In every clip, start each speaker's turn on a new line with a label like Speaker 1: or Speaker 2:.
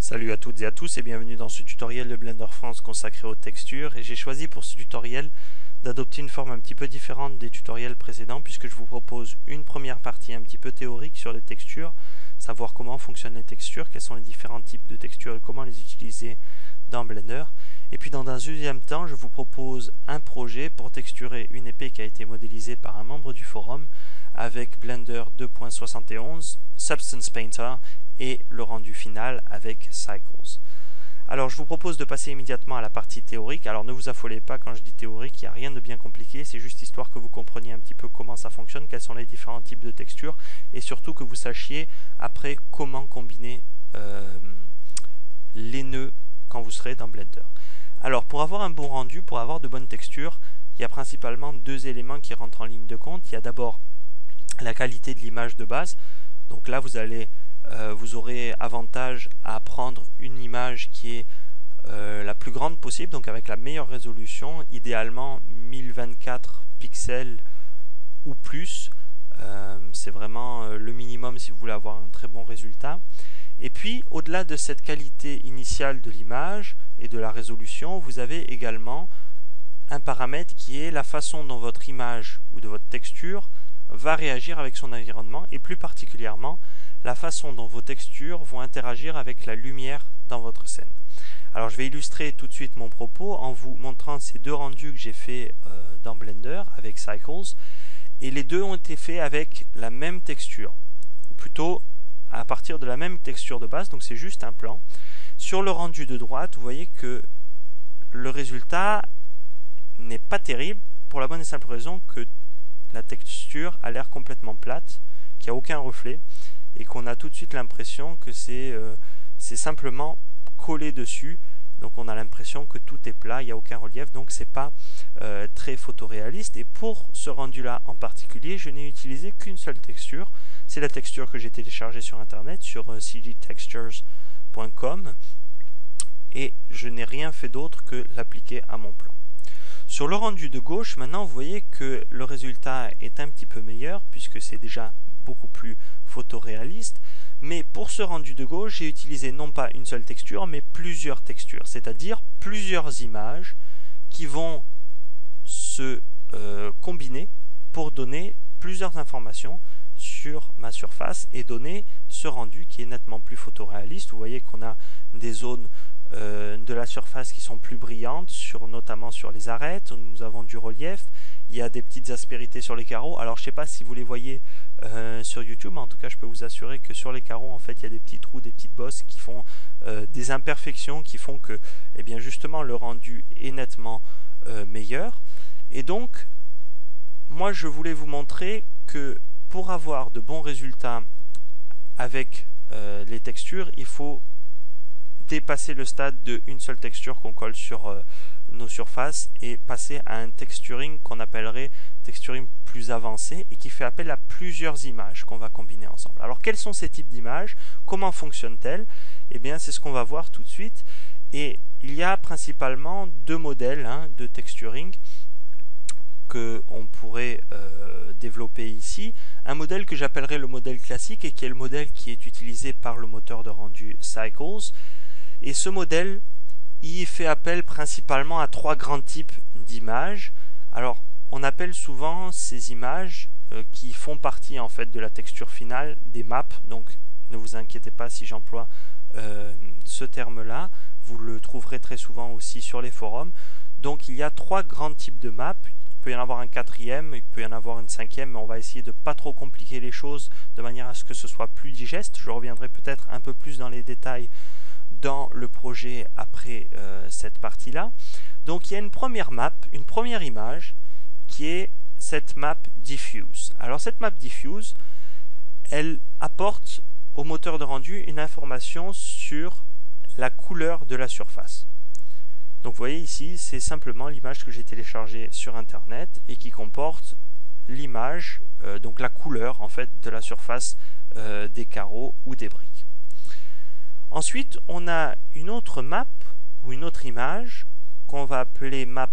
Speaker 1: Salut à toutes et à tous et bienvenue dans ce tutoriel de Blender France consacré aux textures. Et j'ai choisi pour ce tutoriel d'adopter une forme un petit peu différente des tutoriels précédents, puisque je vous propose une première partie un petit peu théorique sur les textures, savoir comment fonctionnent les textures, quels sont les différents types de textures et comment les utiliser dans Blender. Et puis dans un deuxième temps, je vous propose un projet pour texturer une épée qui a été modélisée par un membre du forum avec Blender 2.71, Substance Painter et le rendu final avec Cycles. Alors je vous propose de passer immédiatement à la partie théorique. Alors ne vous affolez pas quand je dis théorique, il n'y a rien de bien compliqué, c'est juste histoire que vous compreniez un petit peu comment ça fonctionne, quels sont les différents types de textures, et surtout que vous sachiez après comment combiner les nœuds quand vous serez dans Blender. Alors pour avoir un bon rendu, pour avoir de bonnes textures, il y a principalement deux éléments qui rentrent en ligne de compte. Il y a d'abord la qualité de l'image de base. Donc là vous aurez avantage à prendre une image qui est la plus grande possible, donc avec la meilleure résolution, idéalement 1024 pixels ou plus. C'est vraiment le minimum si vous voulez avoir un très bon résultat. Et puis au-delà de cette qualité initiale de l'image et de la résolution, vous avez également un paramètre qui est la façon dont votre image ou de votre texture va réagir avec son environnement, et plus particulièrement la façon dont vos textures vont interagir avec la lumière dans votre scène. Alors je vais illustrer tout de suite mon propos en vous montrant ces deux rendus que j'ai fait dans Blender avec Cycles, et les deux ont été faits avec la même texture, ou plutôt à partir de la même texture de base, donc c'est juste un plan. Sur le rendu de droite, vous voyez que le résultat n'est pas terrible, pour la bonne et simple raison que la texture a l'air complètement plate, qu'il n'y a aucun reflet, et qu'on a tout de suite l'impression que c'est simplement collé dessus. Donc on a l'impression que tout est plat, il n'y a aucun relief, donc c'est pas très photoréaliste. Et pour ce rendu là en particulier, je n'ai utilisé qu'une seule texture, c'est la texture que j'ai téléchargée sur internet, sur cgtextures.com, et je n'ai rien fait d'autre que l'appliquer à mon plan. Sur le rendu de gauche, maintenant vous voyez que le résultat est un petit peu meilleur, puisque c'est déjà beaucoup plus photoréaliste. Mais pour ce rendu de gauche, j'ai utilisé non pas une seule texture, mais plusieurs textures, c'est-à-dire plusieurs images qui vont se combiner pour donner plusieurs informations sur ma surface et donner ce rendu qui est nettement plus photoréaliste. Vous voyez qu'on a des zones de la surface qui sont plus brillantes, notamment sur les arêtes. Nous avons du relief, il y a des petites aspérités sur les carreaux. Alors je ne sais pas si vous les voyez sur YouTube, mais en tout cas je peux vous assurer que sur les carreaux en fait il y a des petits trous, des petites bosses qui font des imperfections qui font que bien justement le rendu est nettement meilleur. Et donc moi je voulais vous montrer que pour avoir de bons résultats avec les textures, il faut dépasser le stade de une seule texture qu'on colle sur nos surfaces et passer à un texturing qu'on appellerait texturing plus avancé et qui fait appel à plusieurs images qu'on va combiner ensemble. Alors quels sont ces types d'images? Comment fonctionnent-elles? Eh bien c'est ce qu'on va voir tout de suite. Et il y a principalement deux modèles de texturing qu'on pourrait développer ici. Un modèle que j'appellerais le modèle classique et qui est le modèle qui est utilisé par le moteur de rendu Cycles. Et ce modèle, il fait appel principalement à trois grands types d'images. Alors, on appelle souvent ces images qui font partie en fait de la texture finale des maps. Donc, ne vous inquiétez pas si j'emploie ce terme-là. Vous le trouverez très souvent aussi sur les forums. Donc, il y a trois grands types de maps. Il peut y en avoir un quatrième, il peut y en avoir une cinquième, mais on va essayer de ne pas trop compliquer les choses de manière à ce que ce soit plus digeste. Je reviendrai peut-être un peu plus dans les détails dans le projet après cette partie-là. Donc il y a une première map, une première image qui est cette map diffuse. Alors cette map diffuse, elle apporte au moteur de rendu une information sur la couleur de la surface. Donc vous voyez ici, c'est simplement l'image que j'ai téléchargée sur internet et qui comporte l'image, donc la couleur en fait de la surface des carreaux ou des briques. Ensuite, on a une autre map ou une autre image qu'on va appeler map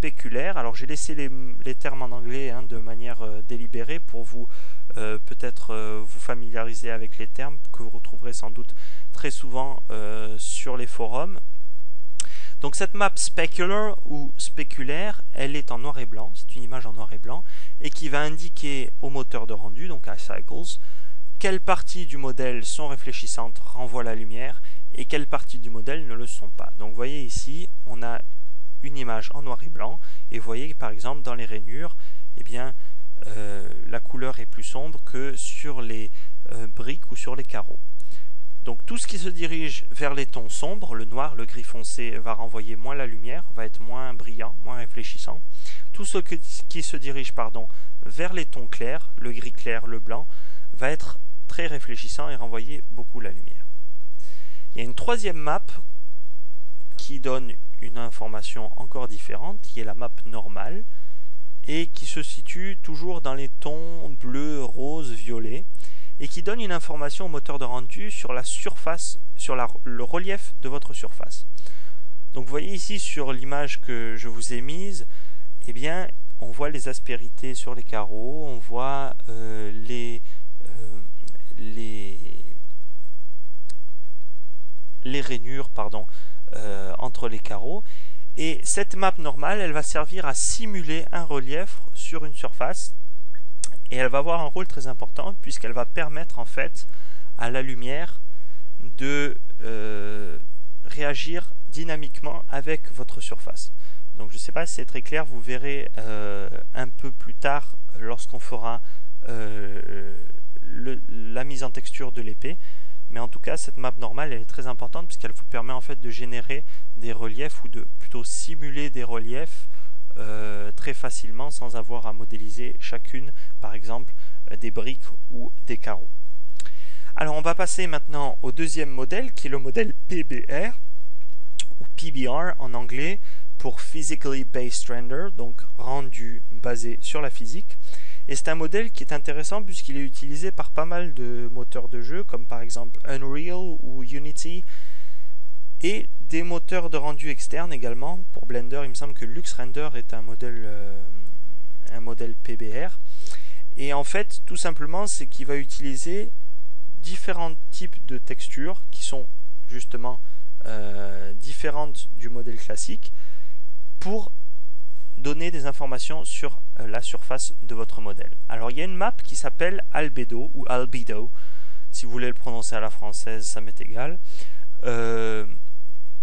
Speaker 1: spéculaire. Alors j'ai laissé les termes en anglais hein, de manière délibérée pour vous peut-être vous familiariser avec les termes que vous retrouverez sans doute très souvent sur les forums. Donc cette map specular ou spéculaire, elle est en noir et blanc, c'est une image en noir et blanc, et qui va indiquer au moteur de rendu, donc à Cycles, quelles parties du modèle sont réfléchissantes, renvoient la lumière, et quelles parties du modèle ne le sont pas. Donc vous voyez ici, on a une image en noir et blanc, et vous voyez que par exemple dans les rainures, eh bien, la couleur est plus sombre que sur les briques ou sur les carreaux. Donc tout ce qui se dirige vers les tons sombres, le noir, le gris foncé, va renvoyer moins la lumière, va être moins brillant, moins réfléchissant. Tout ce qui se dirige vers les tons clairs, le gris clair, le blanc, va être très réfléchissant et renvoyer beaucoup la lumière. Il y a une troisième map qui donne une information encore différente, qui est la map normale, et qui se situe toujours dans les tons bleu, rose, violet, et qui donne une information au moteur de rendu sur la surface, sur le relief de votre surface. Donc vous voyez ici sur l'image que je vous ai mise, eh bien on voit les aspérités sur les carreaux, on voit les rainures entre les carreaux. Et cette map normale, elle va servir à simuler un relief sur une surface. Et elle va avoir un rôle très important puisqu'elle va permettre en fait à la lumière de réagir dynamiquement avec votre surface. Donc je ne sais pas si c'est très clair, vous verrez un peu plus tard lorsqu'on fera la mise en texture de l'épée. Mais en tout cas, cette map normale elle est très importante puisqu'elle vous permet en fait de générer des reliefs ou de plutôt simuler des reliefs très facilement sans avoir à modéliser chacune, par exemple, des briques ou des carreaux. Alors on va passer maintenant au deuxième modèle qui est le modèle PBR ou PBR en anglais pour Physically Based Render, donc rendu basé sur la physique. Et c'est un modèle qui est intéressant puisqu'il est utilisé par pas mal de moteurs de jeu comme par exemple Unreal ou Unity et des moteurs de rendu externes également. Pour Blender, il me semble que LuxRender est un modèle PBR. Et en fait, tout simplement, c'est qu'il va utiliser différents types de textures qui sont justement différentes du modèle classique pour donner des informations sur la surface de votre modèle. Alors il y a une map qui s'appelle Albedo ou Albedo, si vous voulez le prononcer à la française, ça m'est égal.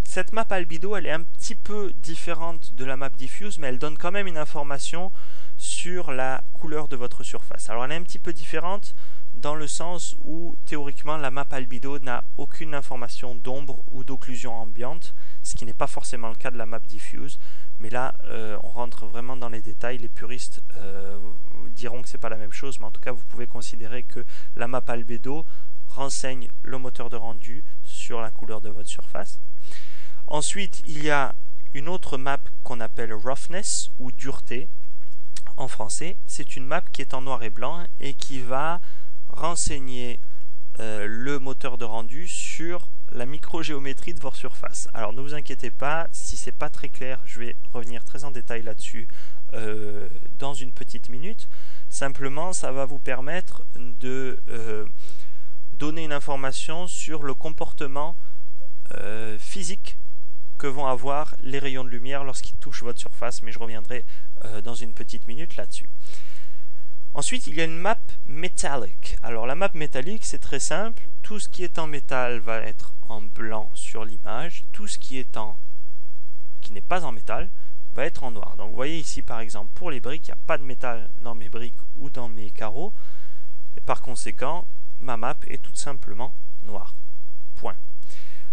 Speaker 1: Cette map Albedo, elle est un petit peu différente de la map Diffuse, mais elle donne quand même une information sur la couleur de votre surface. Alors elle est un petit peu différente dans le sens où théoriquement la map Albedo n'a aucune information d'ombre ou d'occlusion ambiante, ce qui n'est pas forcément le cas de la map Diffuse. Mais là, on rentre vraiment dans les détails. Les puristes diront que c'est pas la même chose, mais en tout cas, vous pouvez considérer que la map Albedo renseigne le moteur de rendu sur la couleur de votre surface. Ensuite, il y a une autre map qu'on appelle Roughness ou dureté en français. C'est une map qui est en noir et blanc et qui va renseigner le moteur de rendu sur la microgéométrie de votre surface. Alors ne vous inquiétez pas, si c'est pas très clair, je vais revenir très en détail là-dessus dans une petite minute. Simplement, ça va vous permettre de donner une information sur le comportement physique que vont avoir les rayons de lumière lorsqu'ils touchent votre surface, mais je reviendrai dans une petite minute là-dessus. Ensuite, il y a une map métallique. Alors la map métallique, c'est très simple. Tout ce qui est en métal va être en blanc sur l'image. Tout ce qui n'est pas en métal va être en noir. Donc vous voyez ici par exemple pour les briques, il n'y a pas de métal dans mes briques ou dans mes carreaux. Et par conséquent, ma map est tout simplement noire. Point.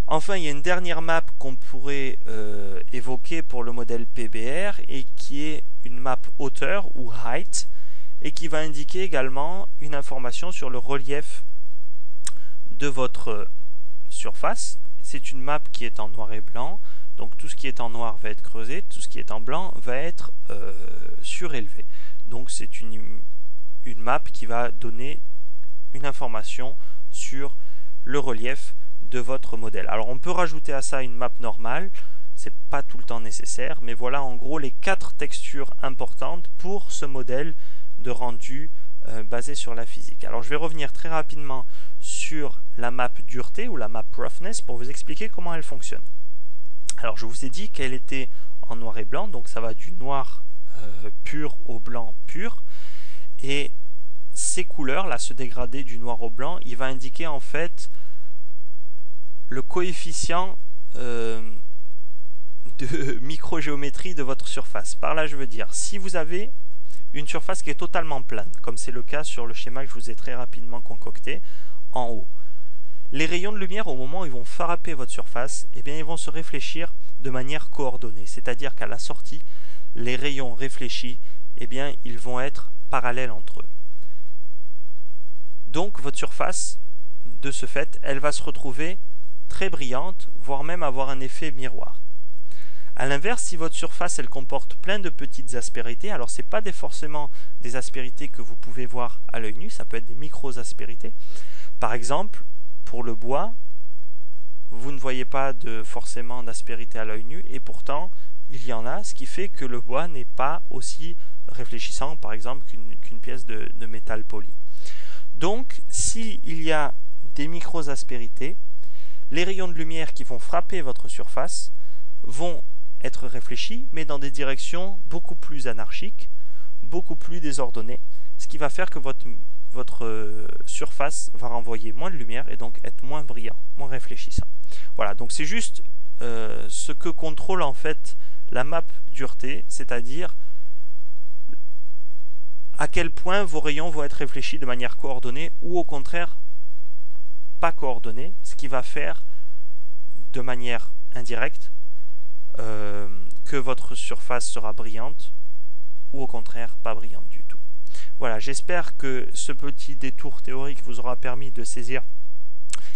Speaker 1: Enfin, il y a une dernière map qu'on pourrait évoquer pour le modèle PBR et qui est une map hauteur ou height et qui va indiquer également une information sur le relief de votre surface. C'est une map qui est en noir et blanc, donc tout ce qui est en noir va être creusé, tout ce qui est en blanc va être surélevé. Donc c'est une map qui va donner une information sur le relief de votre modèle. Alors on peut rajouter à ça une map normale. c'est pas tout le temps nécessaire, mais voilà en gros les 4 textures importantes pour ce modèle de rendu basé sur la physique. Alors je vais revenir très rapidement sur la map dureté ou la map roughness pour vous expliquer comment elle fonctionne. Alors je vous ai dit qu'elle était en noir et blanc, donc ça va du noir pur au blanc pur, et ces couleurs là, ce dégradé du noir au blanc, il va indiquer en fait le coefficient de microgéométrie de votre surface. Par là je veux dire, si vous avez une surface qui est totalement plane, comme c'est le cas sur le schéma que je vous ai très rapidement concocté en haut, les rayons de lumière au moment où ils vont frapper votre surface, eh bien ils vont se réfléchir de manière coordonnée, c'est-à-dire qu'à la sortie, les rayons réfléchis, eh bien ils vont être parallèles entre eux. Donc votre surface, de ce fait, elle va se retrouver très brillante, voire même avoir un effet miroir. A l'inverse, si votre surface elle comporte plein de petites aspérités, alors ce n'est pas forcément des aspérités que vous pouvez voir à l'œil nu, ça peut être des micro-aspérités. Par exemple, pour le bois, vous ne voyez pas forcément d'aspérité à l'œil nu, et pourtant il y en a, ce qui fait que le bois n'est pas aussi réfléchissant, par exemple, qu'une pièce de métal poli. Donc, s'il y a des micro-aspérités, les rayons de lumière qui vont frapper votre surface vont être réfléchis, mais dans des directions beaucoup plus anarchiques, beaucoup plus désordonnées, ce qui va faire que votre surface va renvoyer moins de lumière et donc être moins brillant, moins réfléchissant. Voilà, donc c'est juste ce que contrôle en fait la map dureté, c'est-à-dire à quel point vos rayons vont être réfléchis de manière coordonnée ou au contraire pas coordonnée, ce qui va faire de manière indirecte que votre surface sera brillante ou au contraire pas brillante du tout. Voilà, j'espère que ce petit détour théorique vous aura permis de saisir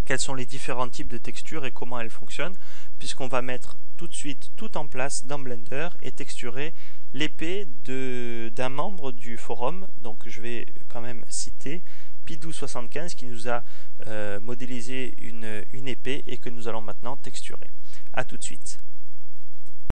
Speaker 1: quels sont les différents types de textures et comment elles fonctionnent, puisqu'on va mettre tout de suite tout en place dans Blender et texturer l'épée d'un membre du forum. Donc je vais quand même citer Pidou75 qui nous a modélisé une épée et que nous allons maintenant texturer. A tout de suite.